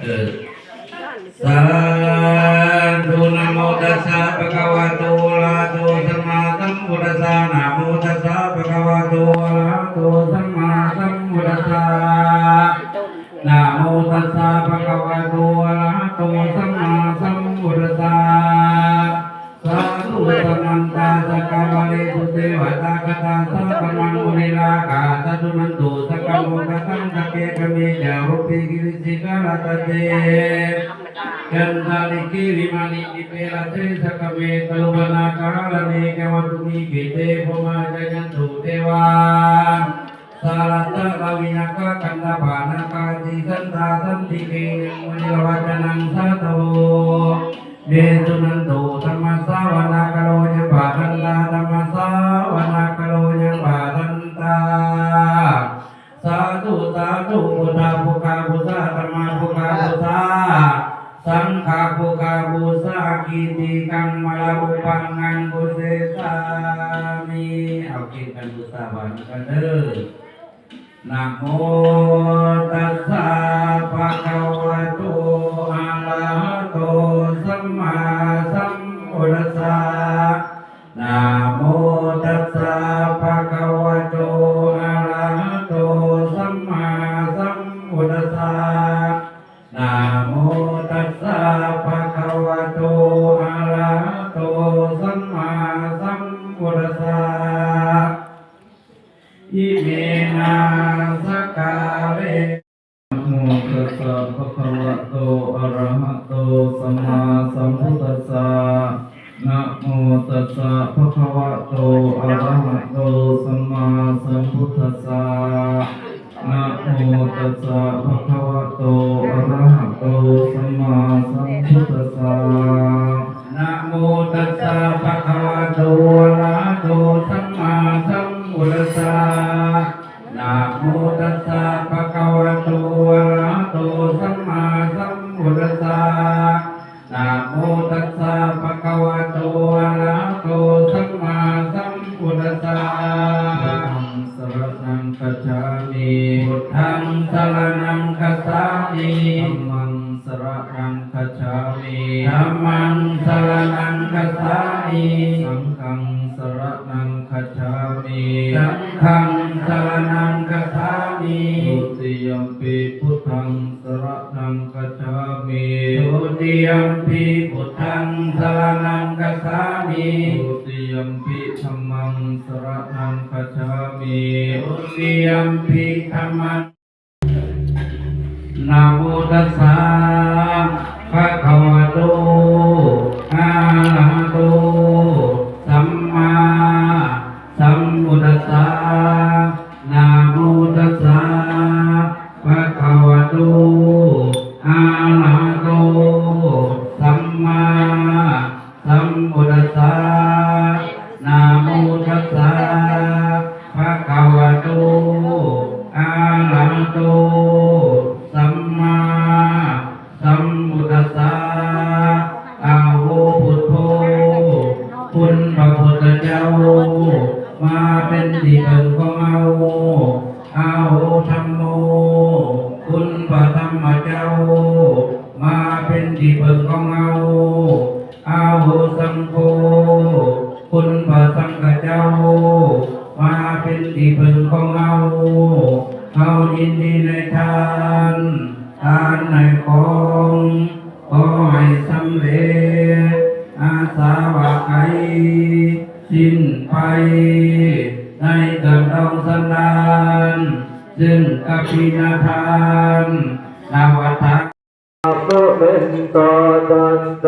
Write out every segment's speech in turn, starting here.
สาธุนะโมตัสสะภะคะวะโตอะระหะโตสัมมาสัมพุทธัสสะนะโมตัสสะภะคะวะโตอะระหะโตสัมมาสัมพุทธัสสะนะโมตัสสะภะคะวะโตอะระหะโตสัมมาสัมพุทธัสสะสาธุสัมมันตาสักกาวะเลสุเทวตากตาสัพพมังมุนิลากาสัตุนันตุสักกะโมกตังสักเกกะเมจารุปิกิริสิกาลตเตกันทาลิกิวิมานิปิเปลเตสักกะเมตลุวนาคาลเนกะวัตุมิกิเตภมาจันตุเทวาสารัตตะลาวินักกันดาภานาคาติสันตาสันติเกยังมุนิลวัจนังสัตโตเดตุนันตุธรรมสาวนาคโลยังบาทันตาธรรมสาวนาคโลยังบาทันตาสาธุสาธุพุทธาภุคาภุษาธรรมาภุคาภุษาสังฆาภุคาภุษากิติกังมะละอุปังงังกุเสสามิเอากินกันภุษาวันกันเด้อนะโมตัสสะภะคะวะโตอะระหะโตสัมมาสัมพุทธัสสะนะโมตัสสะภะคะวะโตอะระหะโตสัมมาสัมพุทธัสสะนะโมตัสสะภะคะวะโตอะระหะโตสัมมาสัมพุทธัสสะอิเมนะสักกาเลนะโมตัสสะภะคะวะโตอะระหะโตสัมมาสัมพุทธัสสะนะโมตัสสะภะคะวะโตอะระหะโตสัมมาสัมพุทธัสสะนะโมตัสสะภะคะวะโตอะระหะโตสัมมาสัมพุทธัสสะนะโมตัสสะภะคะวะโตอะระหะโตสัมมาสัมพุทธัสสะนะโมตัสสะภะคะวะโตอะระหะโตสัมมาสัมพุทธัสสะนะโมตัสสะภะคะวะโตอะระหะโตสัมมาสัมพุทธัสสะธัมมังสรณังคัจฉามิพุทธังสรณังคัจฉามิธัมมังสรณังคัจฉามิธัมมังสรณังคัจฉามิสังฆังสรณังคัจฉามิสังฆังสรณังคัจฉามิทุติยัมปิพุทธังสรณังคัจฉามิทุติยัมปิพุทธังสรณังคัจฉามิทุติยัมปิธัมมังสรณังคัจฉามิทุติยัมปิธัมมังนะโมตัสสะภะคะวะโตอะระหะโตสัมมาสัมพุทธัสสะนะโมตัสสะภะคะวะโตอะระหะโตสัมมาสัมพุทธัสสะนะโมตัสสะภะคะวะโตอะระหะโตสัมมาสัมพุทธัสสะอะโหพุทโธคุณพระพุทธเจ้ามาเป็นที่พึ่งของเราอะโหธัมโมคุณพระธรรมเจ้ามาเป็นที่พึ่งของเราอะโหสังโฆคุณพระสังฆเจ้ามาเป็นที่พึ่งของเราเรายินดีในทานในของขอให้สำเร็จอาสาวะไขสิ้นไปในเกิดดองสันดานซึ่งกัปปินาทานนวัฏะโตเป็นตอตันเต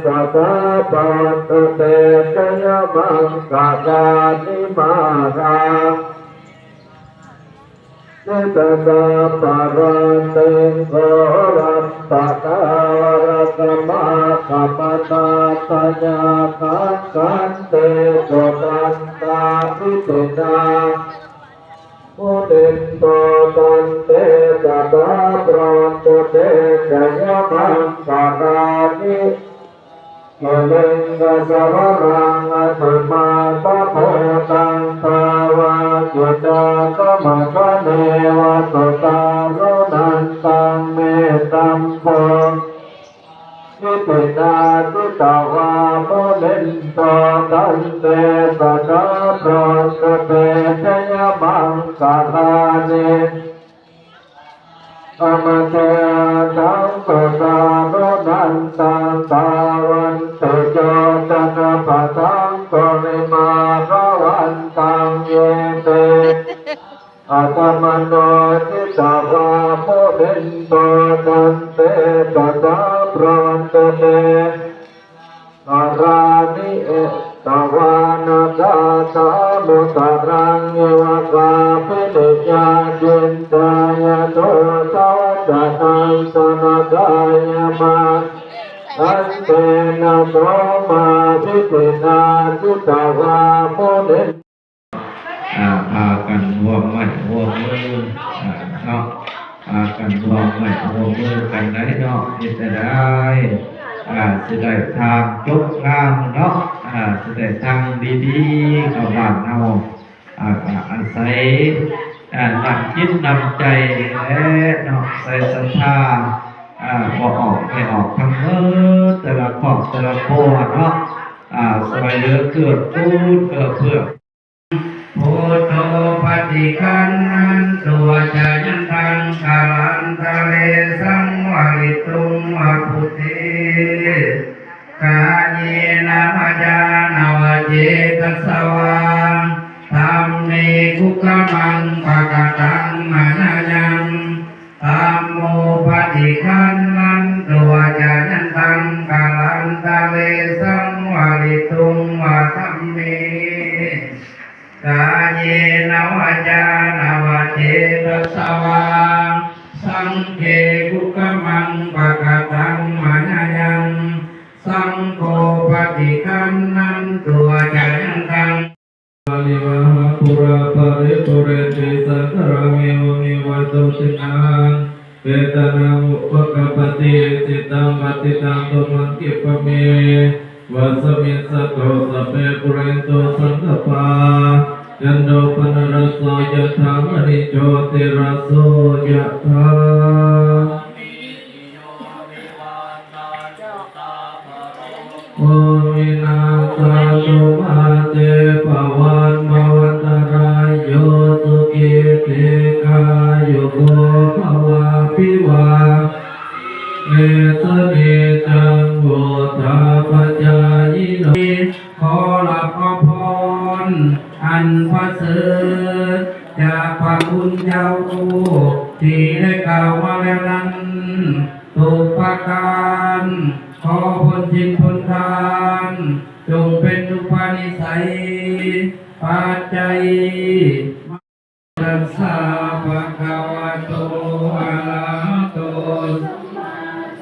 สัสสะปัตตเตชยมังกาจานิมาราเนตตาปารันเตโสรัตตะกาวรัตมาคัปตาปัญญาคันเตโสตันตาวิเตนาโอเดนโตตันเตสัตตาปรันโตเตชยมังสารานิเมลังกะสวรังอัตมาตะโพตังภาวะจุตากะมะคะเนวะตตาโรนันตังเมตัมโพ ตตันเตสะกะพระสเตชยมังคาลานิอมเตตังปะสาโนนันตังสาวันเตโยตันปะทังปริมาระวันตังเยเตอาตมโนทิตาวาโมเดนโตตันเตตัสสะพระวันเตเตอารานิเอตวานาคาตามุตรังเยวกาปิเดชาจินตายโตสวัสดังสนาดายมาอันเตนะโสมาพิตินาทิตาวาโมเดนพากันร่วมไม้ร่วมมือเนาะพากันร่วมไม้ร่วมมือกันได้เนาะจะได้จะได้ทางจบงามเนาะจะได้ทางดีๆกับบ้านเฮาอาศัยนำจิตนำใจและเนาะใส่ศรัทธาบ่ออกไม่ออกทั้งแต่ละครอบแต่ละครัวเนาะสมัยเหลือเกิดตู้เกิดเพื่อพุทโธปฏิคันนันตัวจายันตังกาลันทะเลสังวริตุงวพุทธิกาเยนะมะจานาวเจตสวาธัมเมกุกมังปะกะตังมะนะยังธัมโมปฏิคันนันตัวจายันตังกาลันทะเลสังวริตุงวธัมเมกาเยนะวะจานาวเจตสวาสังเฆกุกมังปะกะตังมะนะยังสังโฆปฏิคันนันตัวจายันตังลิวะหะปุราปะริปุเรติสักการะเมวะเมวะตุสินังเปตานังอุปกปปติจิตตังปฏิตังตุมังคิปะเมวัสมิสสะโตสัพเพปุเรนโตสังฆปายันโดปนรสโสยะถามณิโชติรสโสยะถาโอวินาศาตุมาเตปวันภวันตรายโยสุขิติกายุโกภวะภิวาเอตเนจังโวทาปัจจายโนขอรับพรอันประเสริฐจากพระคุณเจ้าที่ได้กล่าวมาแล้วนั้นทุกประการขอผลจิตผลทานจงเป็นอุปนิสัยปัจจัยตัสสะภะคะวะโตอะระหะโต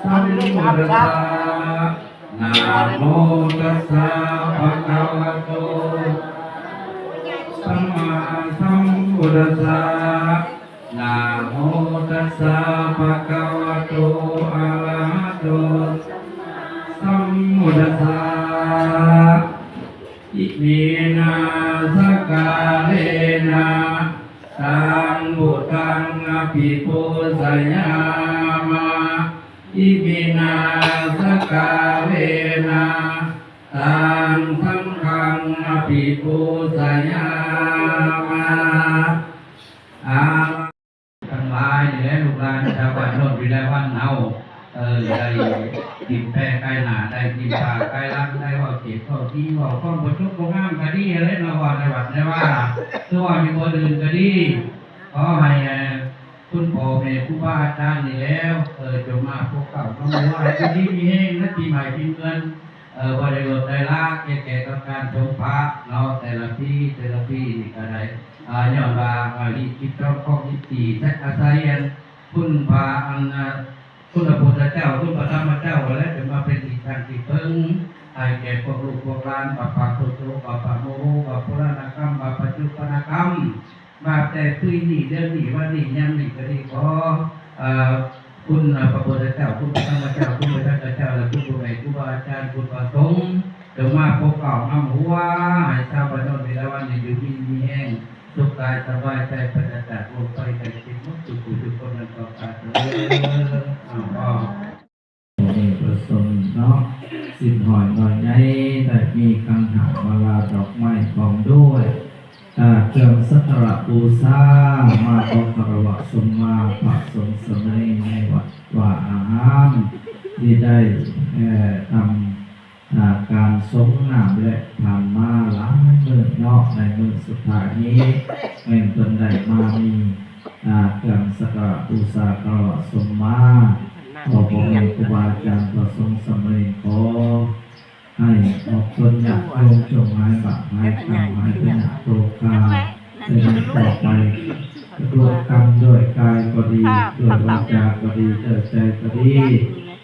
สัมมาสัมพุทธัสสะนะโมตัสสะภะคะวะโตสัมมาสัมพุทธัสสะนะโมตัสสะภะคะวะโตอะระหะโตสัมพุทธัสสะอิมินาสกาเลนะตังบุตังอภิปุสยามะอิมินาสกาเลนะตังสังฆังอภิปุสยามะทั้งหลายนี่แหละลูกหลานชาวบ้านโน่นวิไลวันเฮาได้กินแพะไก่หนาได้กินปลาไก่ล้างได้ว่าเก็บข้าวที่ว่าข้องบนทุกโรงงานก็ดีอะไรนะว่าในวัดในว่าคือว่ามีคนอื่นก็ดีขอให้คุณพ่อแม่ครูบาอาจารย์นี่แล้วจงมาพบกับน้องว่าปีนี้มีแห้งและปีใหม่ปีเงินบริโภคได้ละแก่กับการชมพระเนาะแต่ละปีนี่ก็ได้ย้อนว่าลีคิดต้องข้องที่ตีและอาศัยคุณพระอันคุณพระพุทธเจ้าคุณพระธรรมเจ้าและจะมาเป็นที่ทางที่พึ่งให้แก่พวกลูกพวกหลานปัปปุโตปัปโมโหปัปุราณกรรมปัจจุปนกรรมมาแต่ปีนี้เดือนนี้วันนี้ยังนี่ก็ดีขอคุณพระพุทธเจ้าคุณพระธรรมเจ้าคุณพระสังฆเจ้าและคุณครูใหญ่ครูบาอาจารย์คุณพระสงฆ์จะมาพบเก่าน้ำหัวให้ชาวบ้านโน่นเวลาวันนี้อยู่ที่มีแห้งสุขกายสบายใจประจักษ์จากโลกไปแต่จิตมุขทุกคนนั้นต่อไปประสมเนาะสินหอยหน่อยใหญ่แต่มีกังห ดอกไม้พร้อมด้วยเครื่องสักการะบูชามาขอคารวะสมมาพระสงฆ์สมัยในวัดว่าอารามที่ได้ทำการสงน้ำและผ่านมาหลายมื้อนอกในมื้อสุดท้ายนี้แม่นเพิ่นได้มามีเครื่องสักการะบูชาคารวะสมมาขอพ่อแม่ครูบาอาจารย์พระสงฆ์สมัยขอให้ออกตนอยากโยมจงหายบาปหายกรรมหายเป็นหาโตกาเป็นต่อไปรวมกรรมด้วยกายก็ดีด้วยวาจาก็ดีด้วยใจก็ดี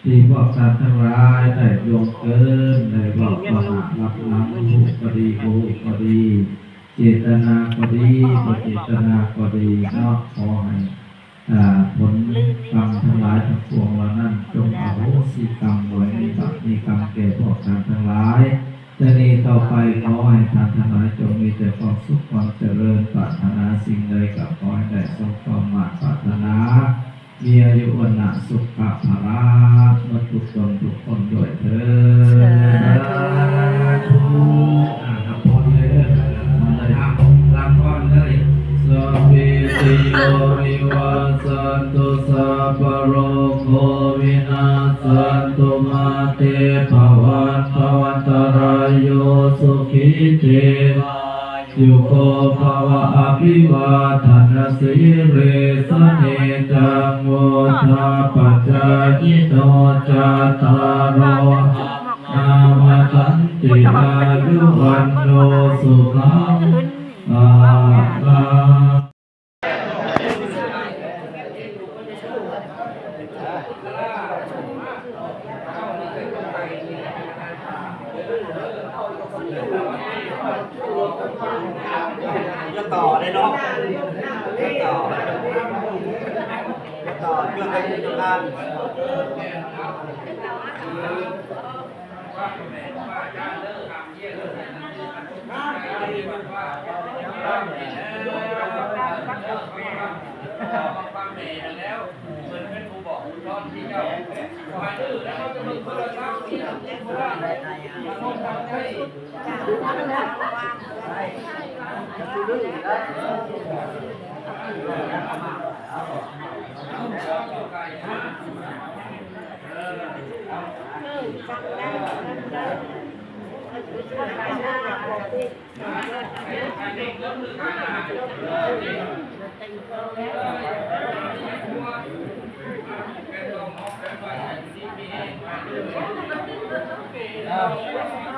ที่พวกสัตว์ทั้งหลายได้โยงเกินได้บอกว่ารับน้ำหูก็ดีหูก็ดีเจตนาก็ดีเจตนาก็ดีเนาะขอให้ผลกรรมทั้งหลายทั้งปวงเหล่านั้นจงอโหสิกรรมไว้ในบาปมีกรรมแก่พวกท่านทั้งหลายจะนี้ต่อไปขอให้ท่านทั้งหลายจงมีแต่ความสุขความเจริญปรารถนาสิ่งใดก็ขอให้ได้สมความมาปรารถนามีอายุวันนะสุขภาระเมื่อทุกตนทุกคนด้วยเถิดทุกรับพรเลยรับพรเลยสัพพิติโยวิวัสสันตุสัพพะโรโควินาศตุมาเตภวันภวันตรายโยสุขิเตยุโกภวะอภิวาทนาสิเรสเนจังโมทาปัจจายโนจัตตารโอนามาตันติอายุวันโนสุขังภาลังจะต่อได้เนาะจะต่อเรื่องการจัดการHãy subscribe cho kênh Ghiền Mì Gõ để không bỏ lỡ